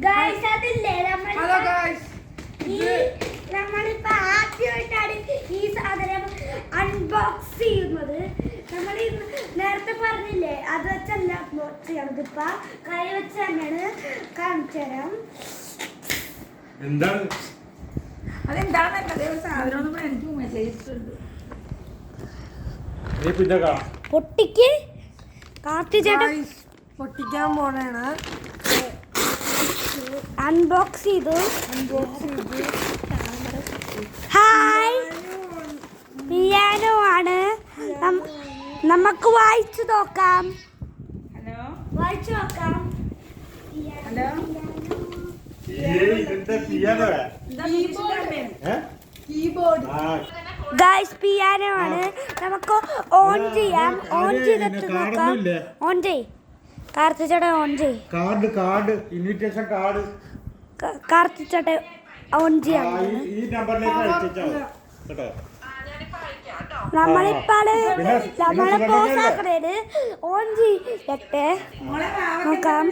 Hello guys, നമ്മളിപ്പോ ആദ്യമായിട്ടാണ് ഈ സാധനം അൺബോക്സ് ചെയ്യുന്നത്. നമ്മൾ നേരത്തെ പറഞ്ഞില്ലേ, അത് വെച്ചല്ല അൺബോക്സ് ചെയ്യണത്. ഇപ്പൊ കൈ വെച്ച് തന്നെയാണ് കാണിച്ചു തരാം. പൊട്ടിക്ക് പൊട്ടിക്കാൻ പോണാണ്. അൺബോക്സ് ചെയ്തു. ഹായ്, പിയാനോ ആണ്. നമുക്ക് വായിച്ചു നോക്കാം. വായിച്ചു നോക്കാം. ഗൈസ്, പിയാനോ ആണ്. നമുക്ക് ഓൺ ചെയ്യാം. ഓൺ ചെയ്തിട്ട് നോക്കാം. ഓൺ ചെയ് കാർത്തിച്ചേട്ടൻ, ഓൺ ചെയ്. കാർഡ് ഇൻവിറ്റേഷൻ കാർഡ് കാർത്തിച്ചേട്ടൻ ഓൺ ചെയ്യാം. നമ്മളിപ്പോ പോസാക്കണേന് ഓൺ ചെയ്യട്ടെ. നോക്കാം.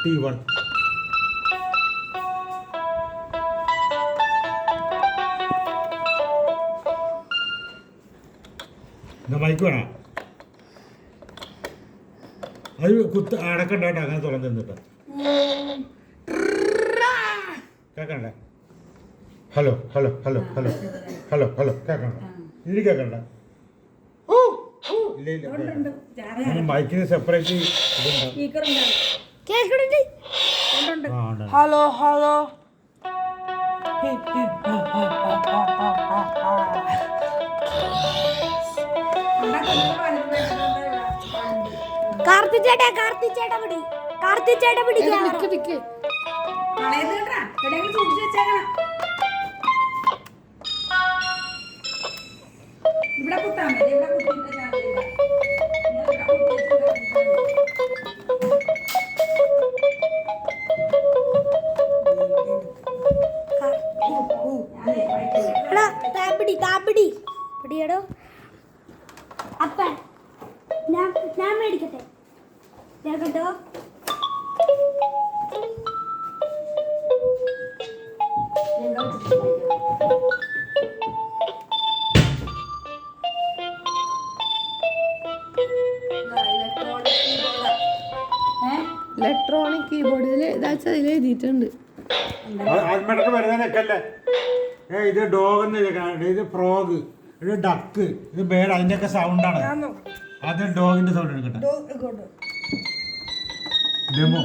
T1 മൈക്ക് വേണം. അത് കുത്ത് അടക്കണ്ടായിട്ട് അങ്ങനെ തുറന്നു തന്നിട്ട് കേക്കണ്ടേ? Hello hello hello hello hello hello കേക്കണ്ട? ഇനി കേക്കണ്ട? ഇല്ല ഇല്ല, മൈക്കിന് സെപ്പറേറ്റ് ഹലോ ഹലോ കാർത്തിച്ചേട്ടാ പിടിക്കാം. ഇവിടെ കുത്താൻ മതി. ഇവിടെ പിടിയടോ. അപ്പ ഞാൻ മേടിക്കട്ടെ കേട്ടോ. ഇലക്ട്രോണിക് കീബോർഡിൽ അതിൽ എഴുതിയിട്ടുണ്ട്. ഇത് ഡോഗ്, ഇത് ഫ്രോഗ്, ഇത് ഡക്ക്, ഇത് ബേഡ്, അതിന്റെയൊക്കെ സൗണ്ടാണ്. അത് ഡോഗിന്റെ സൗണ്ട് എടുക്കട്ടെ. Demo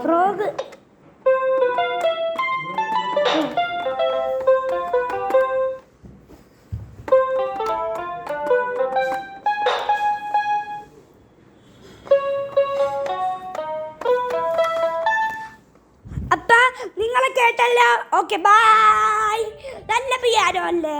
frog. അപ്പ നിങ്ങളെ കേട്ടല്ലോ. Okay, by. നല്ല പിയാനോ അല്ലേ?